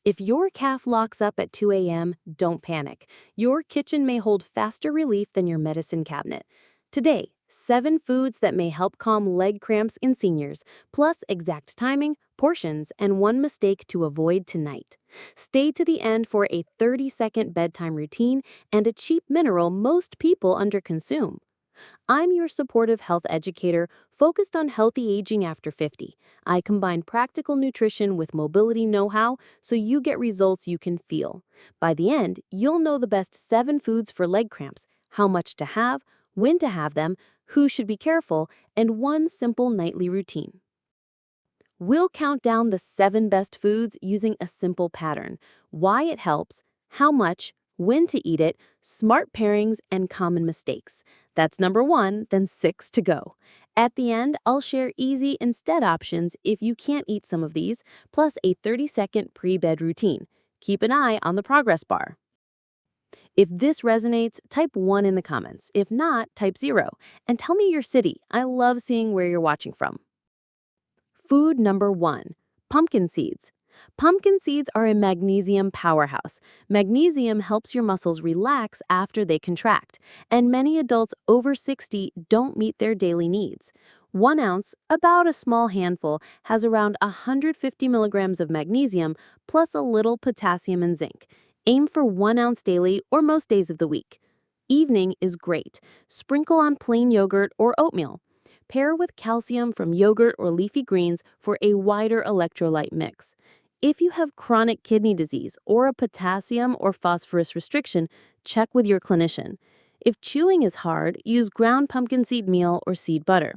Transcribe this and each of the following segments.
If your calf locks up at 2 a.m., don't panic. Your kitchen may hold faster relief than your medicine cabinet. Today, 7 foods that may help calm leg cramps in seniors, plus exact timing, portions, and one mistake to avoid tonight. Stay to the end for a 30-second bedtime routine and a cheap mineral most people underconsume. I'm your supportive health educator focused on healthy aging after 50. I combine practical nutrition with mobility know-how so you get results you can feel. By the end, you'll know the best 7 foods for leg cramps, how much to have, when to have them, who should be careful, and one simple nightly routine. We'll count down the 7 best foods using a simple pattern: why it helps, how much, when to eat it, smart pairings, and common mistakes. That's number 1, then 6 to go. At the end, I'll share easy instead options if you can't eat some of these, plus a 30-second pre-bed routine. Keep an eye on the progress bar. If this resonates, type 1 in the comments. If not, type 0. And tell me your city. I love seeing where you're watching from. Food number 1, pumpkin seeds. Pumpkin seeds are a magnesium powerhouse. Magnesium helps your muscles relax after they contract, and many adults over 60 don't meet their daily needs. 1 ounce, about a small handful, has around 150 milligrams of magnesium, plus a little potassium and zinc. Aim for 1 ounce daily or most days of the week. Evening is great. Sprinkle on plain yogurt or oatmeal. Pair with calcium from yogurt or leafy greens for a wider electrolyte mix. If you have chronic kidney disease or a potassium or phosphorus restriction, check with your clinician. If chewing is hard, use ground pumpkin seed meal or seed butter.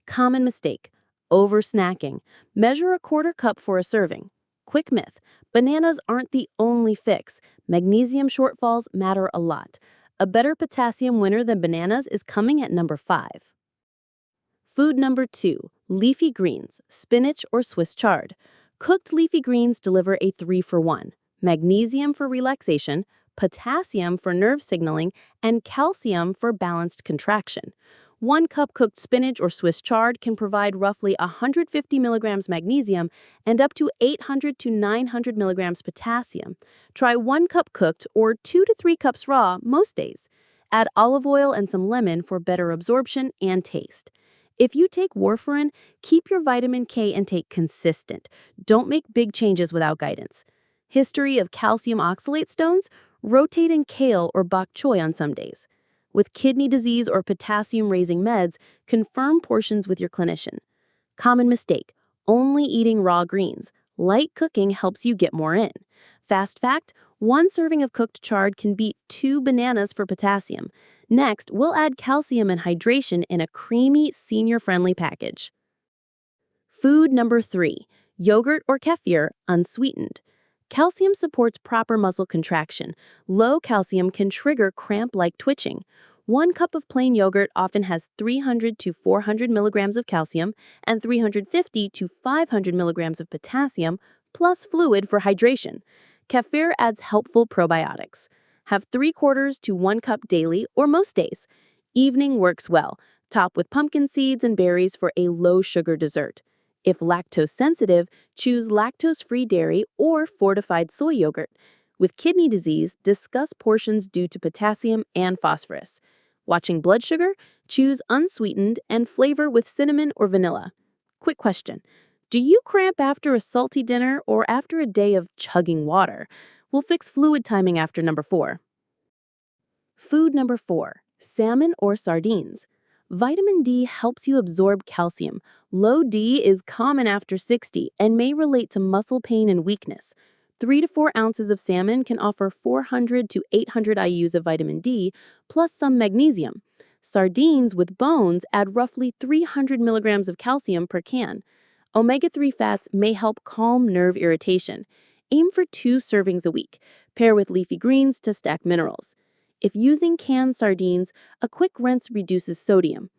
Common mistake: over-snacking. Measure a quarter cup for a serving. Quick myth: bananas aren't the only fix. Magnesium shortfalls matter a lot. A better potassium winner than bananas is coming at number 5. Food number 2, leafy greens, spinach or Swiss chard. Cooked leafy greens deliver a 3-for-1. Magnesium for relaxation, potassium for nerve signaling, and calcium for balanced contraction. 1 cup cooked spinach or Swiss chard can provide roughly 150 milligrams magnesium and up to 800 to 900 milligrams potassium. Try 1 cup cooked or 2 to 3 cups raw most days. Add olive oil and some lemon for better absorption and taste. If you take warfarin, keep your vitamin K intake consistent. Don't make big changes without guidance. History of calcium oxalate stones? Rotate in kale or bok choy on some days. With kidney disease or potassium-raising meds, confirm portions with your clinician. Common mistake: only eating raw greens. Light cooking helps you get more in. Fast fact: 1 serving of cooked chard can beat 2 bananas for potassium. Next, we'll add calcium and hydration in a creamy, senior-friendly package. Food number 3, yogurt or kefir, unsweetened. Calcium supports proper muscle contraction. Low calcium can trigger cramp-like twitching. 1 cup of plain yogurt often has 300 to 400 milligrams of calcium and 350 to 500 milligrams of potassium, plus fluid for hydration. Kefir adds helpful probiotics. Have 3/4 to 1 cup daily or most days. Evening works well. Top with pumpkin seeds and berries for a low-sugar dessert. If lactose sensitive, choose lactose-free dairy or fortified soy yogurt. With kidney disease, discuss portions due to potassium and phosphorus. Watching blood sugar? Choose unsweetened and flavor with cinnamon or vanilla. Quick question: do you cramp after a salty dinner or after a day of chugging water? We'll fix fluid timing after number 4. Food number 4, salmon or sardines. Vitamin D helps you absorb calcium. Low D is common after 60 and may relate to muscle pain and weakness. 3 to 4 ounces of salmon can offer 400 to 800 IUs of vitamin D, plus some magnesium. Sardines with bones add roughly 300 milligrams of calcium per can. Omega-3 fats may help calm nerve irritation. Aim for 2 servings a week. Pair with leafy greens to stack minerals. If using canned sardines, a quick rinse reduces sodium.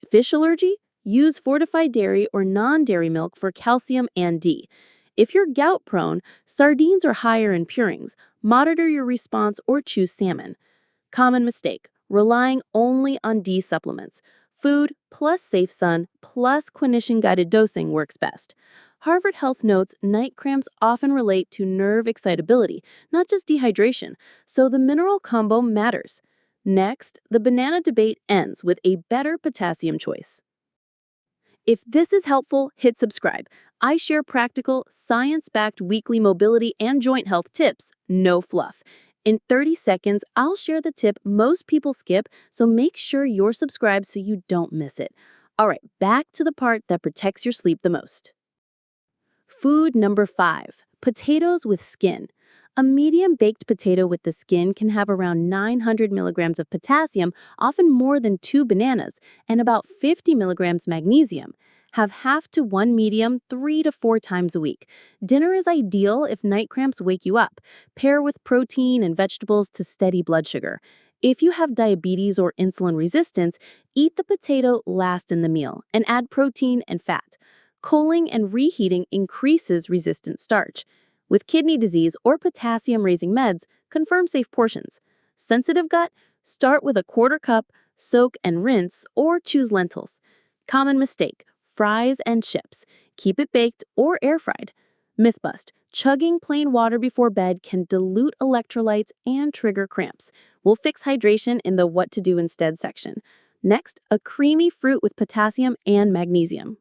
Fish allergy? Use fortified dairy or non-dairy milk for calcium and D. If you're gout-prone, sardines are higher in purines. Monitor your response or choose salmon. Common mistake: relying only on D supplements. Food plus safe sun plus clinician-guided dosing works best. Harvard Health notes night cramps often relate to nerve excitability, not just dehydration, so the mineral combo matters. Next, the banana debate ends with a better potassium choice. If this is helpful, hit subscribe. I share practical, science-backed weekly mobility and joint health tips, no fluff. In 30 seconds, I'll share the tip most people skip, so make sure you're subscribed so you don't miss it. All right, back to the part that protects your sleep the most. Food number 5, potatoes with skin. A medium baked potato with the skin can have around 900 milligrams of potassium, often more than 2 bananas, and about 50 milligrams magnesium. Have half to one medium 3 to 4 times a week. Dinner is ideal if night cramps wake you up. Pair with protein and vegetables to steady blood sugar. If you have diabetes or insulin resistance, eat the potato last in the meal and add protein and fat. Cooling and reheating increases resistant starch. With kidney disease or potassium-raising meds, confirm safe portions. Sensitive gut? Start with a quarter cup, soak and rinse, or choose lentils. Common mistake: fries and chips. Keep it baked or air-fried. Myth bust: chugging plain water before bed can dilute electrolytes and trigger cramps. We'll fix hydration in the what to do instead section. Next, a creamy fruit with potassium and magnesium.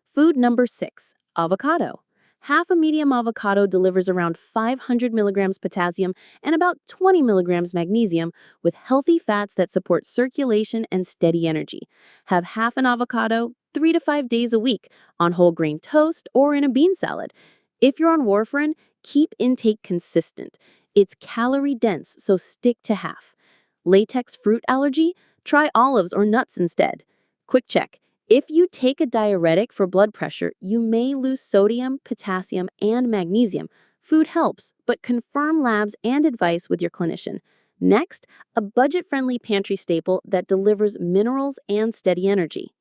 Food number 6, avocado. Half a medium avocado delivers around 500 milligrams potassium and about 20 milligrams magnesium, with healthy fats that support circulation and steady energy. Have half an avocado 3 to 5 days a week on whole grain toast or in a bean salad. If you're on warfarin, keep intake consistent. It's calorie dense, so stick to half. Latex fruit allergy? Try olives or nuts instead. Quick check: if you take a diuretic for blood pressure, you may lose sodium, potassium, and magnesium. Food helps, but confirm labs and advice with your clinician. Next, a budget-friendly pantry staple that delivers minerals and steady energy.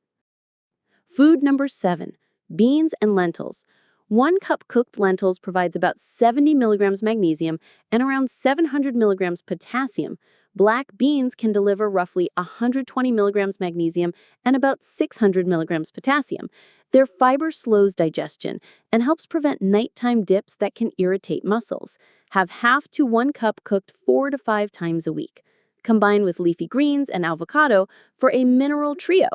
Food number 7, beans and lentils. 1 cup cooked lentils provides about 70 milligrams magnesium and around 700 milligrams potassium. Black beans can deliver roughly 120 milligrams magnesium and about 600 milligrams potassium. Their fiber slows digestion and helps prevent nighttime dips that can irritate muscles. Have half to 1 cup cooked 4 to 5 times a week. Combine with leafy greens and avocado for a mineral trio.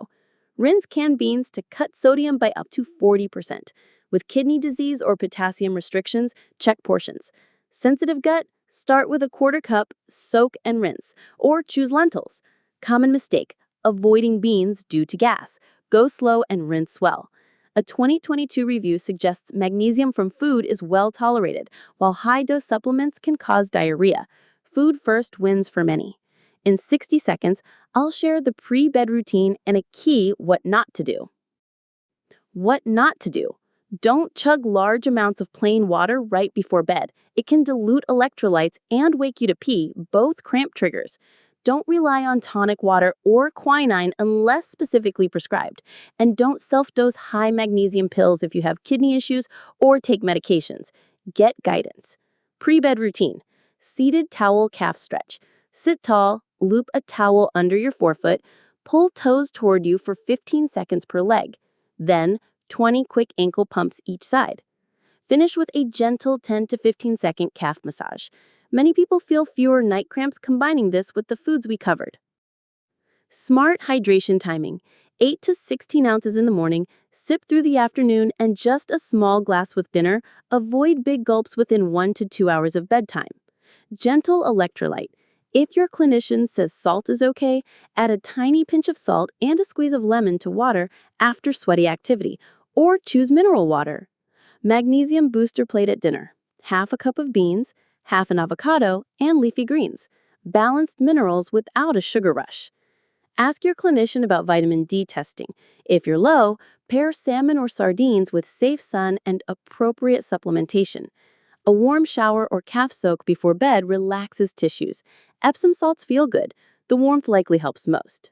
Rinse canned beans to cut sodium by up to 40%. With kidney disease or potassium restrictions, check portions. Sensitive gut? Start with a quarter cup, soak and rinse, or choose lentils. Common mistake: avoiding beans due to gas. Go slow and rinse well. A 2022 review suggests magnesium from food is well tolerated, while high-dose supplements can cause diarrhea. Food first wins for many. In 60 seconds, I'll share the pre-bed routine and a key what not to do. What not to do. Don't chug large amounts of plain water right before bed. It can dilute electrolytes and wake you to pee, both cramp triggers. Don't rely on tonic water or quinine unless specifically prescribed. And don't self-dose high magnesium pills if you have kidney issues or take medications. Get guidance. Pre-bed routine. Seated towel calf stretch. Sit tall, loop a towel under your forefoot, pull toes toward you for 15 seconds per leg. Then, 20 quick ankle pumps each side. Finish with a gentle 10 to 15 second calf massage. Many people feel fewer night cramps combining this with the foods we covered. Smart hydration timing. 8 to 16 ounces in the morning, sip through the afternoon, and just a small glass with dinner. Avoid big gulps within 1 to 2 hours of bedtime. Gentle electrolyte. If your clinician says salt is okay, add a tiny pinch of salt and a squeeze of lemon to water after sweaty activity, or choose mineral water. Magnesium booster plate at dinner. Half a cup of beans, half an avocado, and leafy greens. Balanced minerals without a sugar rush. Ask your clinician about vitamin D testing. If you're low, pair salmon or sardines with safe sun and appropriate supplementation. A warm shower or calf soak before bed relaxes tissues. Epsom salts feel good. The warmth likely helps most.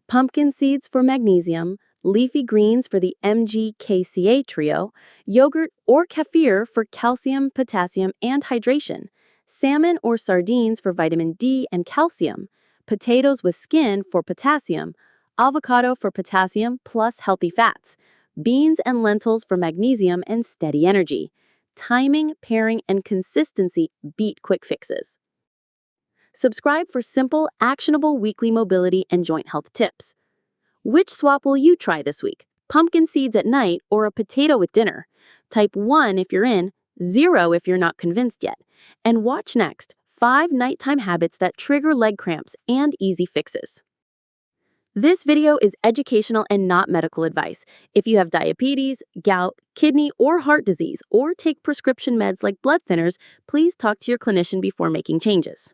Pumpkin seeds for magnesium, leafy greens for the MGKCA trio, yogurt or kefir for calcium, potassium, and hydration, salmon or sardines for vitamin D and calcium, potatoes with skin for potassium, avocado for potassium plus healthy fats. beans and lentils for magnesium and steady energy. Timing, pairing, and consistency beat quick fixes. Subscribe for simple, actionable weekly mobility and joint health tips. Which swap will you try this week? Pumpkin seeds at night or a potato with dinner? Type 1 if you're in, 0 if you're not convinced yet. And watch next, 5 nighttime habits that trigger leg cramps and easy fixes. This video is educational and not medical advice. If you have diabetes, gout, kidney, or heart disease, or take prescription meds like blood thinners, please talk to your clinician before making changes.